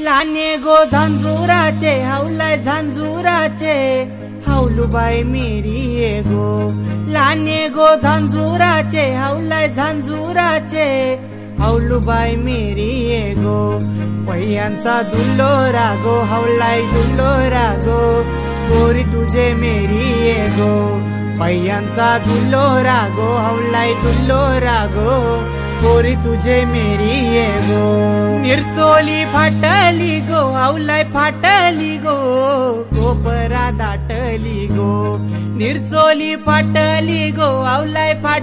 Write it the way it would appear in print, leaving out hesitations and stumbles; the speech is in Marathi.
लाने गो झांजुराचे हावलाय झांजुराचे हावलुबाई मेरी ये गो लाने गो झांजुराचे हावलाय झांजुराचे हावलुबाई मेरी ये गो पैयांचा दुल्लोरा गो हावलाय दुल्लोरा गो गोरी तुझे मेरी ये गो पैयांचा दुल्लोरा गो हावलाय दुल्लोरा गो गोरी तुझे मेरी ये गो निर्चोली फाटली गो हावलाय फाटली गो कोपरा दाटली गो निर्चोली फाटली गो हावलाय फाट